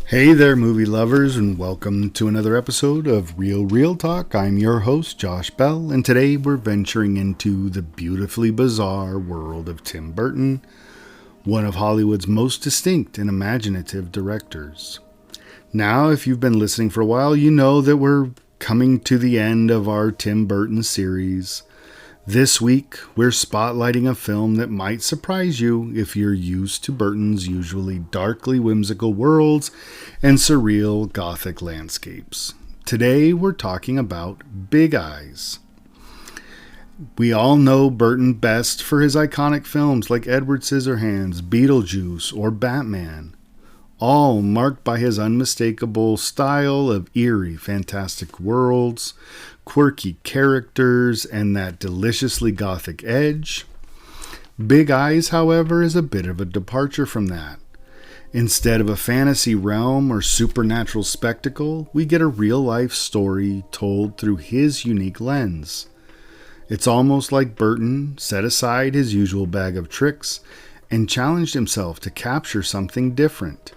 Hey there, movie lovers, and welcome to another episode of Real Talk. I'm your host, Josh Bell, and today we're venturing into the beautifully bizarre world of Tim Burton, one of Hollywood's most distinct and imaginative directors. Now, if you've been listening for a while, you know that we're coming to the end of our Tim Burton series. This week, we're spotlighting a film that might surprise you if you're used to Burton's usually darkly whimsical worlds and surreal gothic landscapes. Today, we're talking about Big Eyes. We all know Burton best for his iconic films like Edward Scissorhands, Beetlejuice, or Batman, all marked by his unmistakable style of eerie, fantastic worlds, quirky characters, and that deliciously gothic edge. Big Eyes, however, is a bit of a departure from that. Instead of a fantasy realm or supernatural spectacle, we get a real-life story told through his unique lens. It's almost like Burton set aside his usual bag of tricks and challenged himself to capture something different.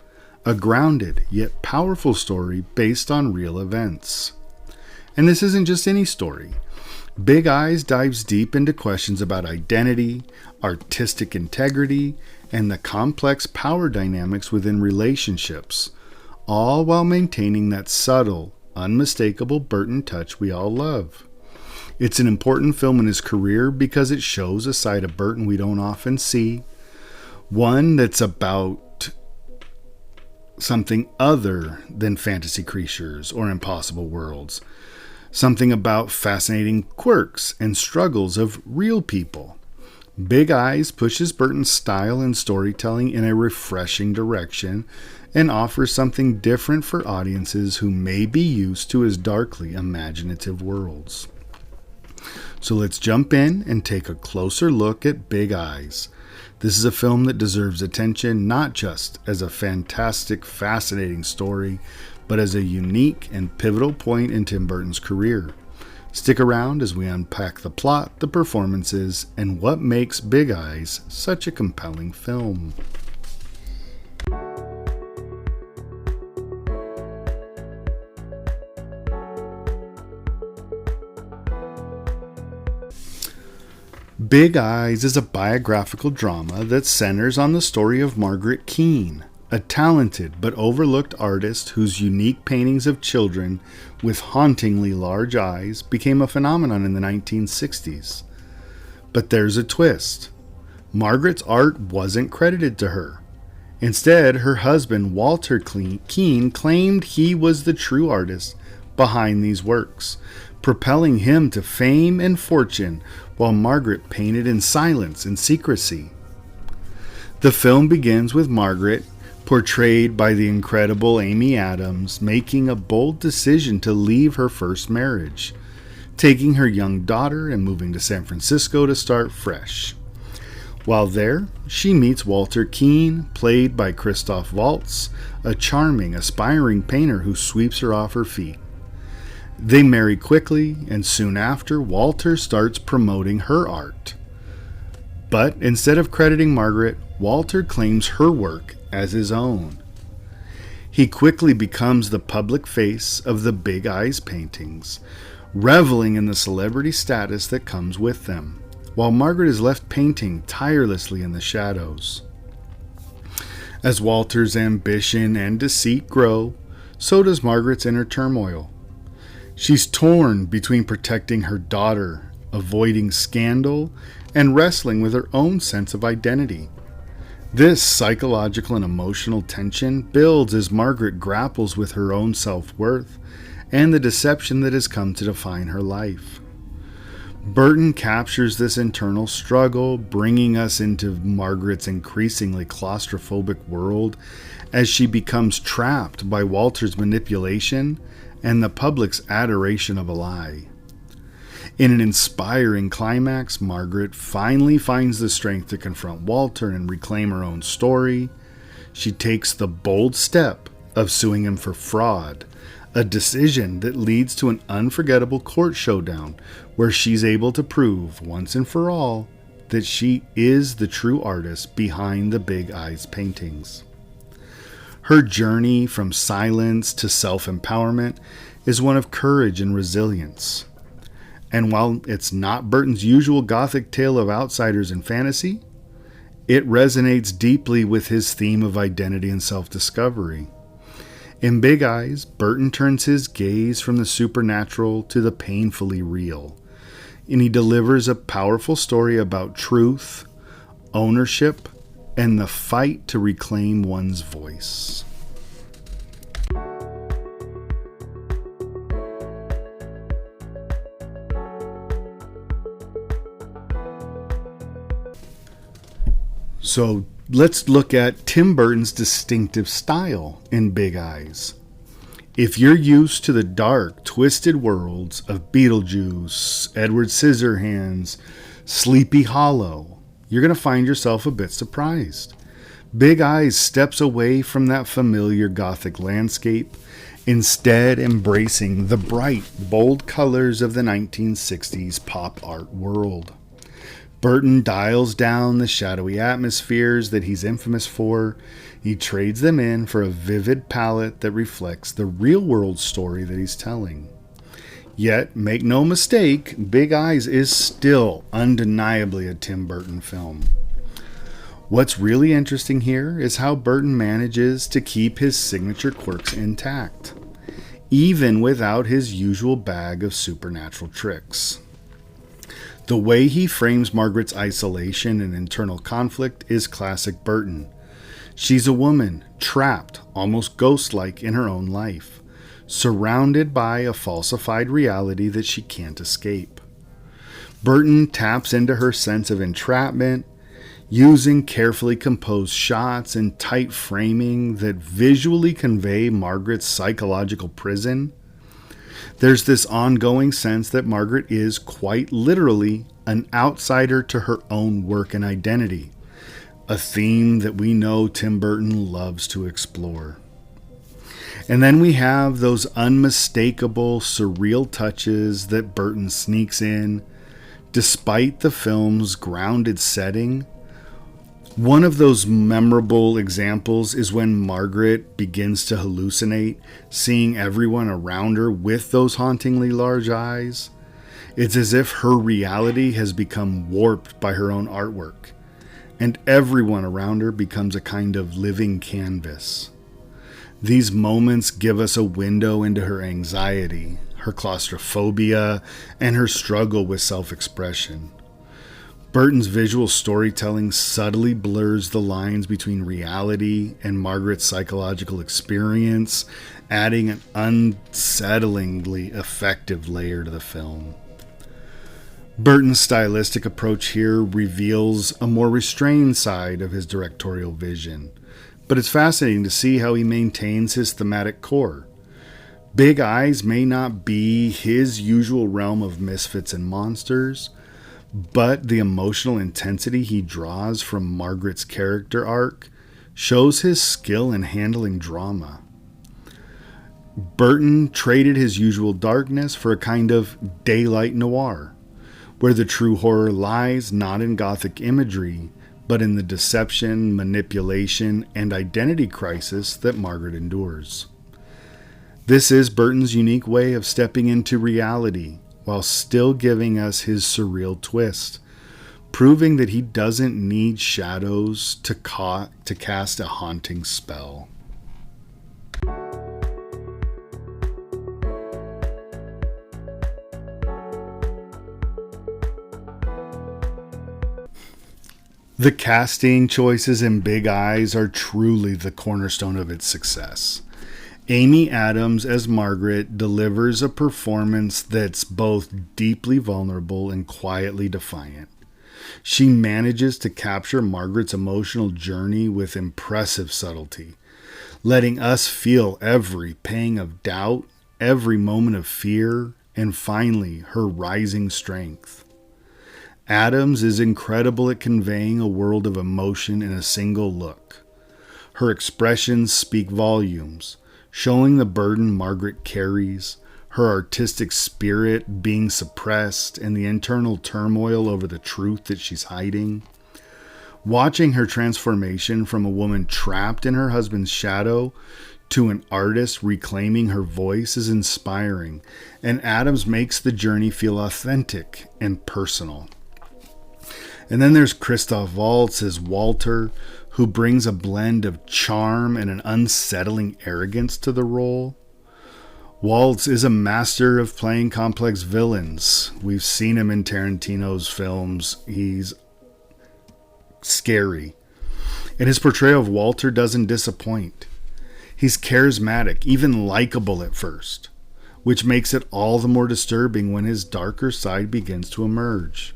A grounded yet powerful story based on real events. And this isn't just any story. Big Eyes dives deep into questions about identity, artistic integrity, and the complex power dynamics within relationships, all while maintaining that subtle, unmistakable Burton touch we all love. It's an important film in his career because it shows a side of Burton we don't often see, one that's about something other than fantasy creatures or impossible worlds. Something about fascinating quirks and struggles of real people. Big Eyes pushes Burton's style and storytelling in a refreshing direction and offers something different for audiences who may be used to his darkly imaginative worlds. So let's jump in and take a closer look at Big Eyes. This is a film that deserves attention not just as a fantastic, fascinating story, but as a unique and pivotal point in Tim Burton's career. Stick around as we unpack the plot, the performances, and what makes Big Eyes such a compelling film. Big Eyes is a biographical drama that centers on the story of Margaret Keane, a talented but overlooked artist whose unique paintings of children with hauntingly large eyes became a phenomenon in the 1960s. But there's a twist. Margaret's art wasn't credited to her. Instead, her husband, Walter Keane, claimed he was the true artist behind these works, propelling him to fame and fortune while Margaret painted in silence and secrecy. The film begins with Margaret, portrayed by the incredible Amy Adams, making a bold decision to leave her first marriage, taking her young daughter and moving to San Francisco to start fresh. While there, she meets Walter Keane, played by Christoph Waltz, a charming, aspiring painter who sweeps her off her feet. They marry quickly, and soon after, Walter starts promoting her art. But instead of crediting Margaret, Walter claims her work as his own. He quickly becomes the public face of the Big Eyes paintings, reveling in the celebrity status that comes with them, while Margaret is left painting tirelessly in the shadows. As Walter's ambition and deceit grow, so does Margaret's inner turmoil. She's torn between protecting her daughter, avoiding scandal, and wrestling with her own sense of identity. This psychological and emotional tension builds as Margaret grapples with her own self-worth and the deception that has come to define her life. Burton captures this internal struggle, bringing us into Margaret's increasingly claustrophobic world as she becomes trapped by Walter's manipulation and the public's adoration of a lie. In an inspiring climax, Margaret finally finds the strength to confront Walter and reclaim her own story. She takes the bold step of suing him for fraud, a decision that leads to an unforgettable court showdown where she's able to prove once and for all that she is the true artist behind the Big Eyes paintings. Her journey from silence to self-empowerment is one of courage and resilience. And while it's not Burton's usual gothic tale of outsiders and fantasy, it resonates deeply with his theme of identity and self-discovery. In Big Eyes, Burton turns his gaze from the supernatural to the painfully real, and he delivers a powerful story about truth, ownership, and the fight to reclaim one's voice. So let's look at Tim Burton's distinctive style in Big Eyes. If you're used to the dark, twisted worlds of Beetlejuice, Edward Scissorhands, Sleepy Hollow, you're going to find yourself a bit surprised. Big Eyes steps away from that familiar Gothic landscape, instead embracing the bright, bold colors of the 1960s pop art world. Burton dials down the shadowy atmospheres that he's infamous for. He trades them in for a vivid palette that reflects the real-world story that he's telling. Yet, make no mistake, Big Eyes is still undeniably a Tim Burton film. What's really interesting here is how Burton manages to keep his signature quirks intact, even without his usual bag of supernatural tricks. The way he frames Margaret's isolation and internal conflict is classic Burton. She's a woman, trapped, almost ghost-like in her own life, surrounded by a falsified reality that she can't escape. Burton taps into her sense of entrapment, using carefully composed shots and tight framing that visually convey Margaret's psychological prison. There's this ongoing sense that Margaret is quite literally an outsider to her own work and identity, a theme that we know Tim Burton loves to explore. And then we have those unmistakable, surreal touches that Burton sneaks in, despite the film's grounded setting. One of those memorable examples is when Margaret begins to hallucinate, seeing everyone around her with those hauntingly large eyes. It's as if her reality has become warped by her own artwork, and everyone around her becomes a kind of living canvas. These moments give us a window into her anxiety, her claustrophobia, and her struggle with self-expression. Burton's visual storytelling subtly blurs the lines between reality and Margaret's psychological experience, adding an unsettlingly effective layer to the film. Burton's stylistic approach here reveals a more restrained side of his directorial vision, but it's fascinating to see how he maintains his thematic core. Big Eyes may not be his usual realm of misfits and monsters, but the emotional intensity he draws from Margaret's character arc shows his skill in handling drama. Burton traded his usual darkness for a kind of daylight noir, where the true horror lies not in Gothic imagery, but in the deception, manipulation, and identity crisis that Margaret endures. This is Burton's unique way of stepping into reality, while still giving us his surreal twist, proving that he doesn't need shadows to cast a haunting spell. The casting choices in Big Eyes are truly the cornerstone of its success. Amy Adams as Margaret delivers a performance that's both deeply vulnerable and quietly defiant. She manages to capture Margaret's emotional journey with impressive subtlety, letting us feel every pang of doubt, every moment of fear, and finally, her rising strength. Adams is incredible at conveying a world of emotion in a single look. Her expressions speak volumes, showing the burden Margaret carries, her artistic spirit being suppressed, and the internal turmoil over the truth that she's hiding. Watching her transformation from a woman trapped in her husband's shadow to an artist reclaiming her voice is inspiring, and Adams makes the journey feel authentic and personal. And then there's Christoph Waltz as Walter, who brings a blend of charm and an unsettling arrogance to the role. Waltz is a master of playing complex villains. We've seen him in Tarantino's films. He's scary. And his portrayal of Walter doesn't disappoint. He's charismatic, even likable at first, which makes it all the more disturbing when his darker side begins to emerge.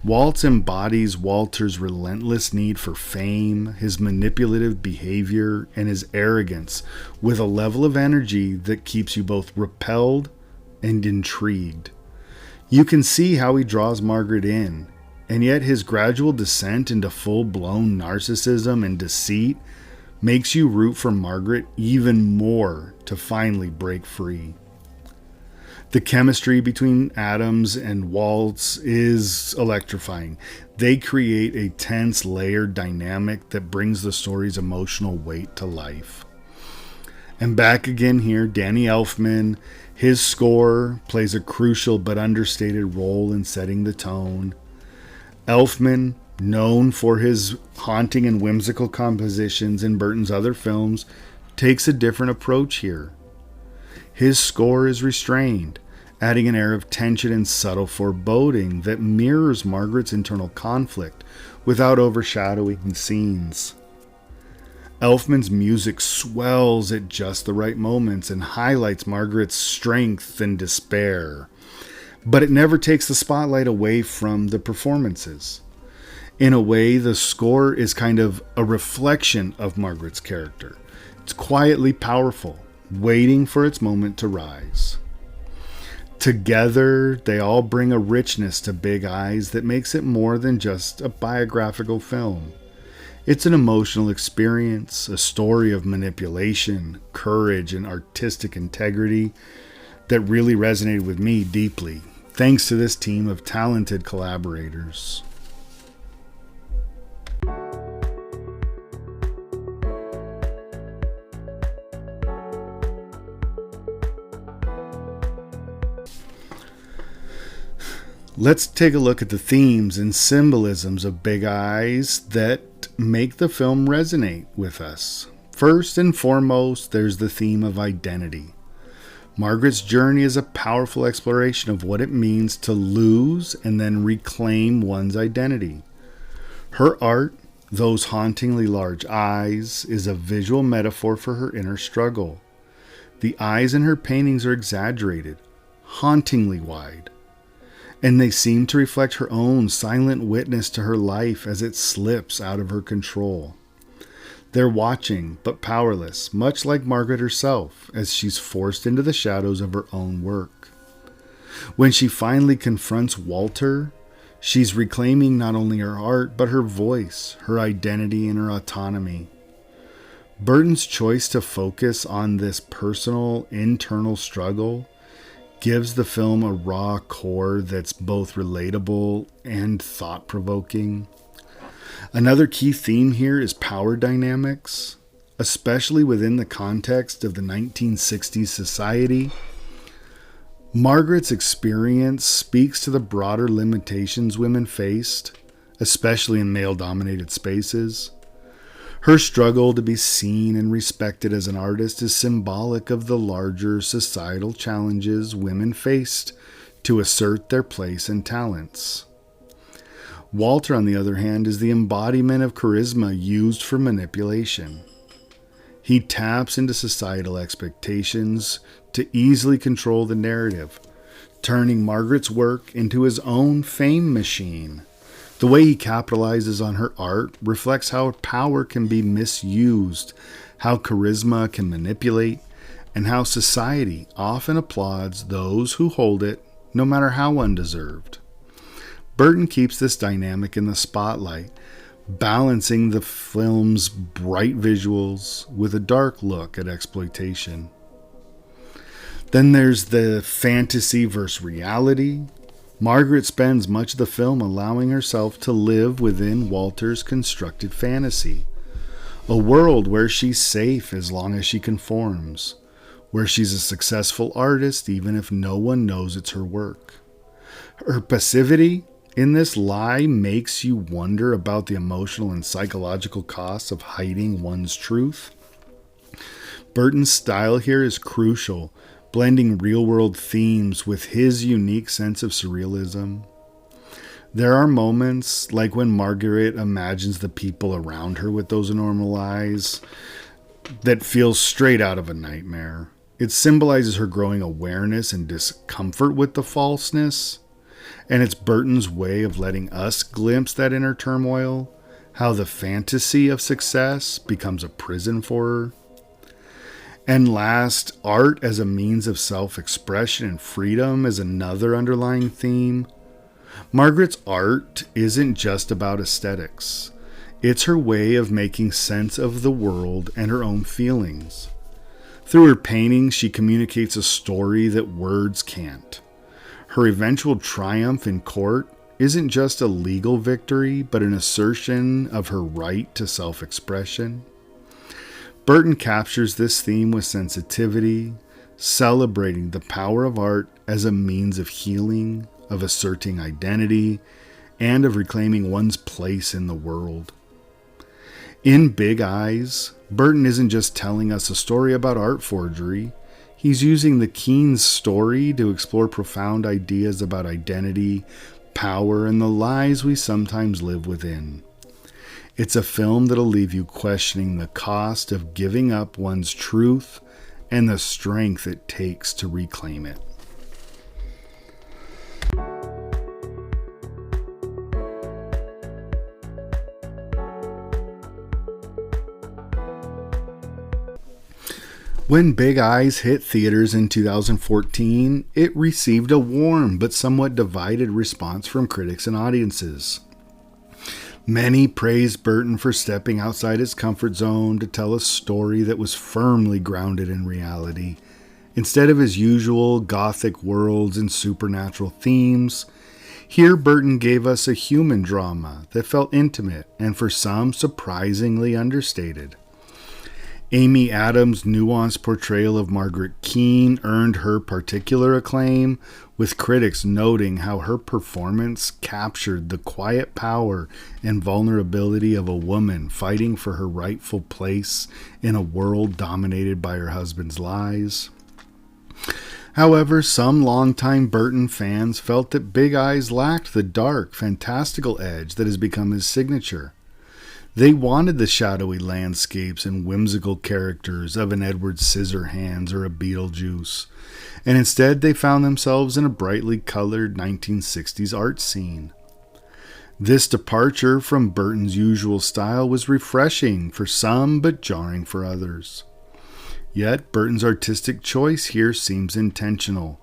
Waltz embodies Walter's relentless need for fame, his manipulative behavior, and his arrogance with a level of energy that keeps you both repelled and intrigued. You can see how he draws Margaret in, and yet his gradual descent into full-blown narcissism and deceit makes you root for Margaret even more to finally break free. The chemistry between Adams and Waltz is electrifying. They create a tense, layered dynamic that brings the story's emotional weight to life. And back again here, Danny Elfman, his score plays a crucial but understated role in setting the tone. Elfman, known for his haunting and whimsical compositions in Burton's other films, takes a different approach here. His score is restrained, adding an air of tension and subtle foreboding that mirrors Margaret's internal conflict without overshadowing scenes. Elfman's music swells at just the right moments and highlights Margaret's strength and despair, but it never takes the spotlight away from the performances. In a way, the score is kind of a reflection of Margaret's character. It's quietly powerful, waiting for its moment to rise. Together, they all bring a richness to Big Eyes that makes it more than just a biographical film. It's an emotional experience, a story of manipulation, courage, and artistic integrity that really resonated with me deeply, thanks to this team of talented collaborators. Let's take a look at the themes and symbolisms of Big Eyes that make the film resonate with us. First and foremost, there's the theme of identity. Margaret's journey is a powerful exploration of what it means to lose and then reclaim one's identity. Her art, those hauntingly large eyes, is a visual metaphor for her inner struggle. The eyes in her paintings are exaggerated, hauntingly wide, and they seem to reflect her own silent witness to her life as it slips out of her control. They're watching, but powerless, much like Margaret herself, as she's forced into the shadows of her own work. When she finally confronts Walter, she's reclaiming not only her art, but her voice, her identity, and her autonomy. Burton's choice to focus on this personal, internal struggle gives the film a raw core that's both relatable and thought-provoking. Another key theme here is power dynamics, especially within the context of the 1960s society. Margaret's experience speaks to the broader limitations women faced, especially in male-dominated spaces. Her struggle to be seen and respected as an artist is symbolic of the larger societal challenges women faced to assert their place and talents. Walter, on the other hand, is the embodiment of charisma used for manipulation. He taps into societal expectations to easily control the narrative, turning Margaret's work into his own fame machine. The way he capitalizes on her art reflects how power can be misused, how charisma can manipulate, and how society often applauds those who hold it, no matter how undeserved. Burton keeps this dynamic in the spotlight, balancing the film's bright visuals with a dark look at exploitation. Then there's the fantasy versus reality. Margaret spends much of the film allowing herself to live within Walter's constructed fantasy, a world where she's safe as long as she conforms, where she's a successful artist even if no one knows it's her work. Her passivity in this lie makes you wonder about the emotional and psychological costs of hiding one's truth. Burton's style here is crucial, blending real-world themes with his unique sense of surrealism. There are moments, like when Margaret imagines the people around her with those enormous eyes, that feel straight out of a nightmare. It symbolizes her growing awareness and discomfort with the falseness, and it's Burton's way of letting us glimpse that inner turmoil, how the fantasy of success becomes a prison for her. And last, art as a means of self-expression and freedom is another underlying theme. Margaret's art isn't just about aesthetics. It's her way of making sense of the world and her own feelings. Through her paintings, she communicates a story that words can't. Her eventual triumph in court isn't just a legal victory, but an assertion of her right to self-expression. Burton captures this theme with sensitivity, celebrating the power of art as a means of healing, of asserting identity, and of reclaiming one's place in the world. In Big Eyes, Burton isn't just telling us a story about art forgery. He's using the Keane's story to explore profound ideas about identity, power, and the lies we sometimes live within. It's a film that'll leave you questioning the cost of giving up one's truth and the strength it takes to reclaim it. When Big Eyes hit theaters in 2014, it received a warm but somewhat divided response from critics and audiences. Many praised Burton for stepping outside his comfort zone to tell a story that was firmly grounded in reality. Instead of his usual gothic worlds and supernatural themes, here Burton gave us a human drama that felt intimate and for some surprisingly understated. Amy Adams' nuanced portrayal of Margaret Keane earned her particular acclaim, with critics noting how her performance captured the quiet power and vulnerability of a woman fighting for her rightful place in a world dominated by her husband's lies. However, some longtime Burton fans felt that Big Eyes lacked the dark, fantastical edge that has become his signature. They wanted the shadowy landscapes and whimsical characters of an Edward Scissorhands or a Beetlejuice, and instead they found themselves in a brightly colored 1960s art scene. This departure from Burton's usual style was refreshing for some but jarring for others. Yet Burton's artistic choice here seems intentional.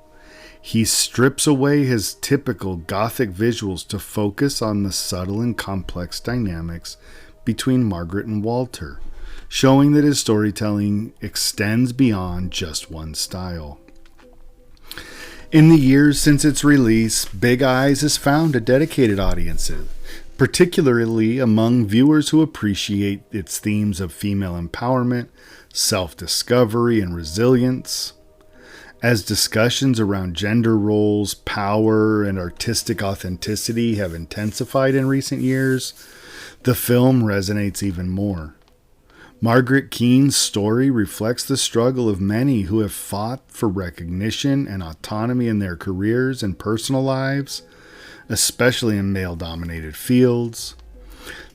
He strips away his typical Gothic visuals to focus on the subtle and complex dynamics between Margaret and Walter, showing that his storytelling extends beyond just one style. In the years since its release, Big Eyes has found a dedicated audience, particularly among viewers who appreciate its themes of female empowerment, self-discovery, and resilience. As discussions around gender roles, power, and artistic authenticity have intensified in recent years, the film resonates even more. Margaret Keane's story reflects the struggle of many who have fought for recognition and autonomy in their careers and personal lives, especially in male-dominated fields.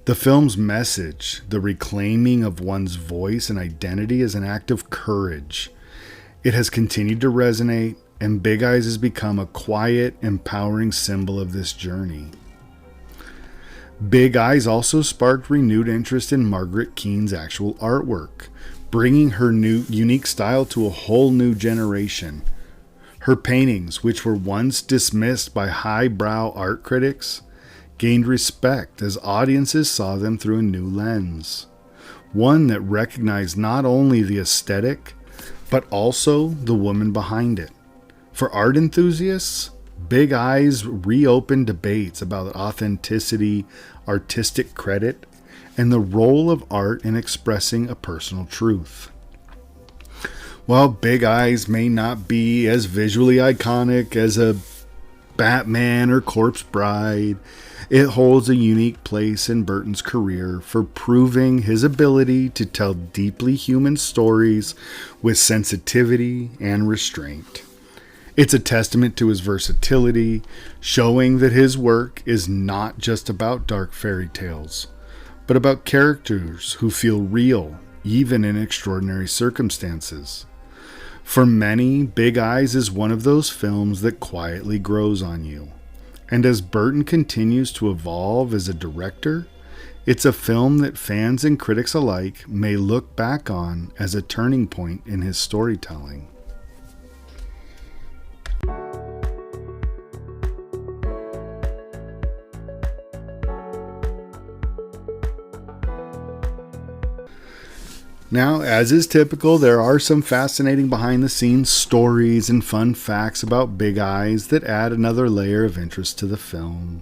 The film's message, the reclaiming of one's voice and identity, is an act of courage. It has continued to resonate, and Big Eyes has become a quiet, empowering symbol of this journey. Big Eyes also sparked renewed interest in Margaret Keane's actual artwork, bringing her new unique style to a whole new generation. Her paintings, which were once dismissed by highbrow art critics, gained respect as audiences saw them through a new lens, one that recognized not only the aesthetic, but also the woman behind it. For art enthusiasts, Big Eyes reopened debates about authenticity, artistic credit, and the role of art in expressing a personal truth. While Big Eyes may not be as visually iconic as a Batman or Corpse Bride, it holds a unique place in Burton's career for proving his ability to tell deeply human stories with sensitivity and restraint. It's a testament to his versatility, showing that his work is not just about dark fairy tales, but about characters who feel real, even in extraordinary circumstances. For many, Big Eyes is one of those films that quietly grows on you. And as Burton continues to evolve as a director, it's a film that fans and critics alike may look back on as a turning point in his storytelling. Now, as is typical, there are some fascinating behind-the-scenes stories and fun facts about Big Eyes that add another layer of interest to the film.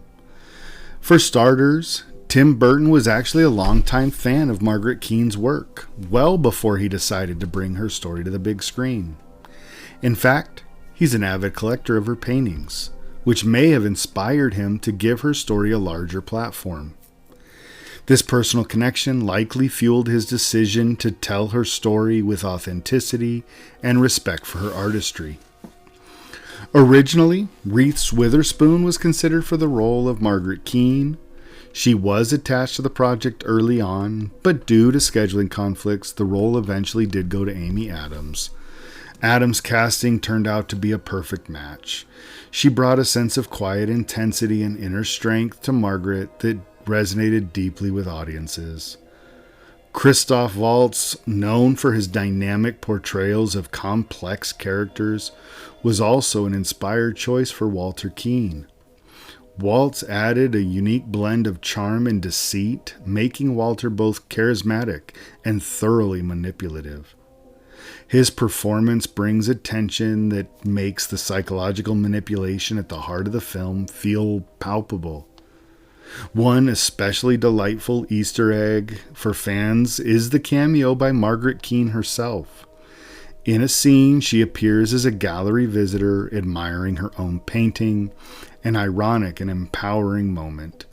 For starters, Tim Burton was actually a longtime fan of Margaret Keane's work, well before he decided to bring her story to the big screen. In fact, he's an avid collector of her paintings, which may have inspired him to give her story a larger platform. This personal connection likely fueled his decision to tell her story with authenticity and respect for her artistry. Originally, Reese Witherspoon was considered for the role of Margaret Keane. She was attached to the project early on, but due to scheduling conflicts, the role eventually did go to Amy Adams. Adams' casting turned out to be a perfect match. She brought a sense of quiet intensity and inner strength to Margaret that resonated deeply with audiences. Christoph Waltz, known for his dynamic portrayals of complex characters, was also an inspired choice for Walter Keane. Waltz added a unique blend of charm and deceit, making Walter both charismatic and thoroughly manipulative. His performance brings a tension that makes the psychological manipulation at the heart of the film feel palpable. One especially delightful Easter egg for fans is the cameo by Margaret Keane herself. In a scene, she appears as a gallery visitor admiring her own painting, an ironic and empowering moment,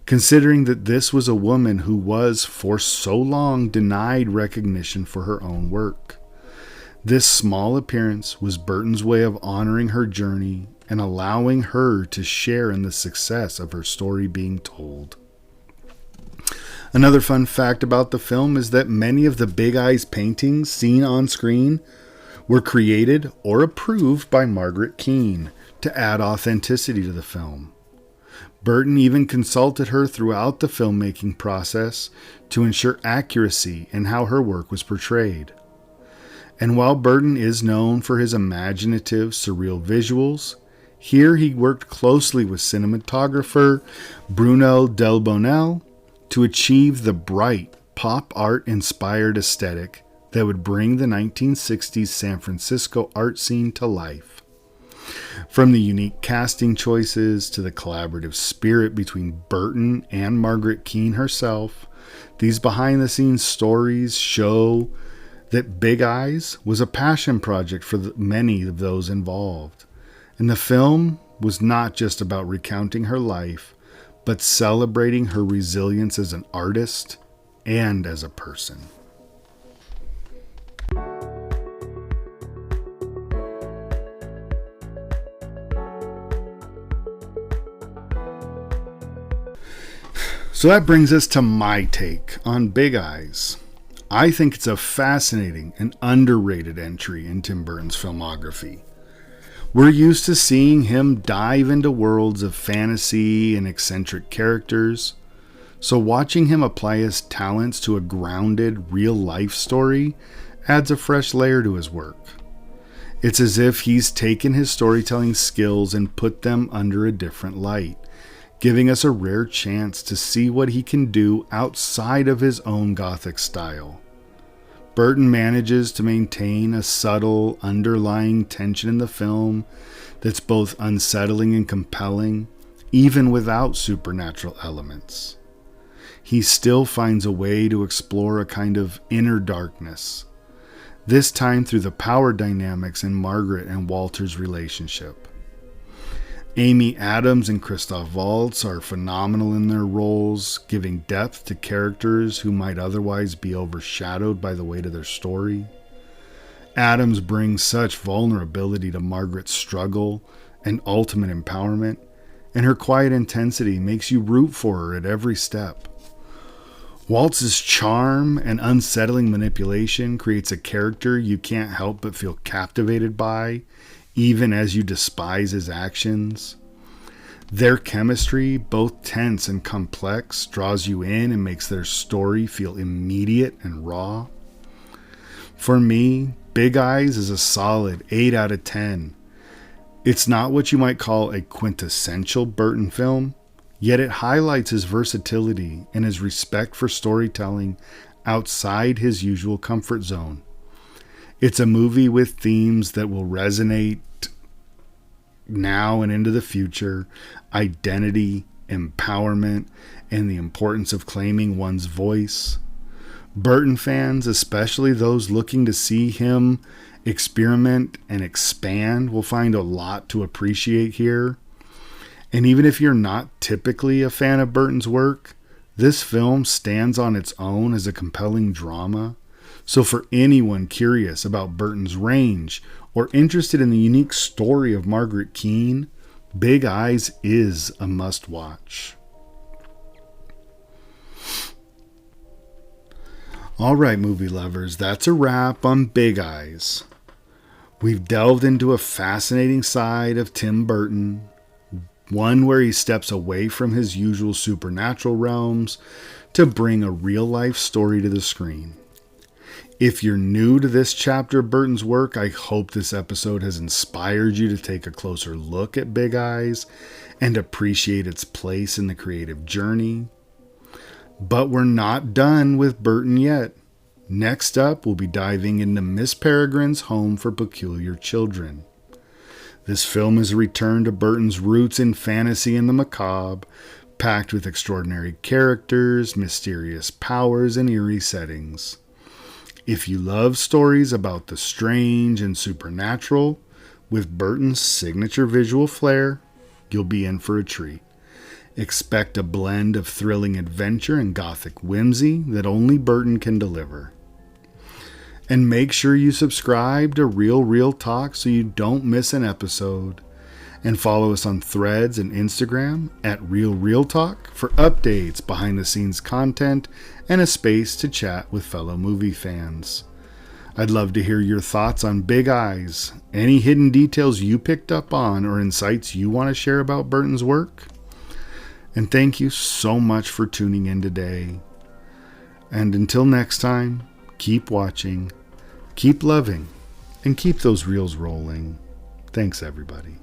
considering that this was a woman who was, for so long, denied recognition for her own work. This small appearance was Burton's way of honoring her journey and allowing her to share in the success of her story being told. Another fun fact about the film is that many of the Big Eyes paintings seen on screen were created or approved by Margaret Keane to add authenticity to the film. Burton even consulted her throughout the filmmaking process to ensure accuracy in how her work was portrayed. And while Burton is known for his imaginative, surreal visuals, here he worked closely with cinematographer Bruno Del Bonell to achieve the bright, pop art-inspired aesthetic that would bring the 1960s San Francisco art scene to life. From the unique casting choices to the collaborative spirit between Burton and Margaret Keane herself, these behind-the-scenes stories show that Big Eyes was a passion project for many of those involved. And the film was not just about recounting her life, but celebrating her resilience as an artist and as a person. So that brings us to my take on Big Eyes. I think it's a fascinating and underrated entry in Tim Burton's filmography. We're used to seeing him dive into worlds of fantasy and eccentric characters, so watching him apply his talents to a grounded, real-life story adds a fresh layer to his work. It's as if he's taken his storytelling skills and put them under a different light, giving us a rare chance to see what he can do outside of his own gothic style. Burton manages to maintain a subtle underlying tension in the film that's both unsettling and compelling, even without supernatural elements. He still finds a way to explore a kind of inner darkness, this time through the power dynamics in Margaret and Walter's relationship. Amy Adams and Christoph Waltz are phenomenal in their roles, giving depth to characters who might otherwise be overshadowed by the weight of their story. Adams brings such vulnerability to Margaret's struggle and ultimate empowerment, and her quiet intensity makes you root for her at every step. Waltz's charm and unsettling manipulation creates a character you can't help but feel captivated by, even as you despise his actions. Their chemistry, both tense and complex, draws you in and makes their story feel immediate and raw. For me, Big Eyes is a solid 8 out of 10. It's not what you might call a quintessential Burton film, yet it highlights his versatility and his respect for storytelling outside his usual comfort zone. It's a movie with themes that will resonate now and into the future: identity, empowerment, and the importance of claiming one's voice. Burton fans, especially those looking to see him experiment and expand, will find a lot to appreciate here. And even if you're not typically a fan of Burton's work, this film stands on its own as a compelling drama. So for anyone curious about Burton's range or interested in the unique story of Margaret Keane, Big Eyes is a must-watch. All right, movie lovers, that's a wrap on Big Eyes. We've delved into a fascinating side of Tim Burton, one where he steps away from his usual supernatural realms to bring a real-life story to the screen. If you're new to this chapter of Burton's work, I hope this episode has inspired you to take a closer look at Big Eyes and appreciate its place in the creative journey. But we're not done with Burton yet. Next up, we'll be diving into Miss Peregrine's Home for Peculiar Children. This film is a return to Burton's roots in fantasy and the macabre, packed with extraordinary characters, mysterious powers, and eerie settings. If you love stories about the strange and supernatural, with Burton's signature visual flair, you'll be in for a treat. Expect a blend of thrilling adventure and gothic whimsy that only Burton can deliver. And make sure you subscribe to Real Talk so you don't miss an episode. And follow us on Threads and Instagram at Real Talk for updates, behind the scenes content, and a space to chat with fellow movie fans. I'd love to hear your thoughts on Big Eyes, any hidden details you picked up on, or insights you want to share about Burton's work. And thank you so much for tuning in today. And until next time, keep watching, keep loving, and keep those reels rolling. Thanks, everybody.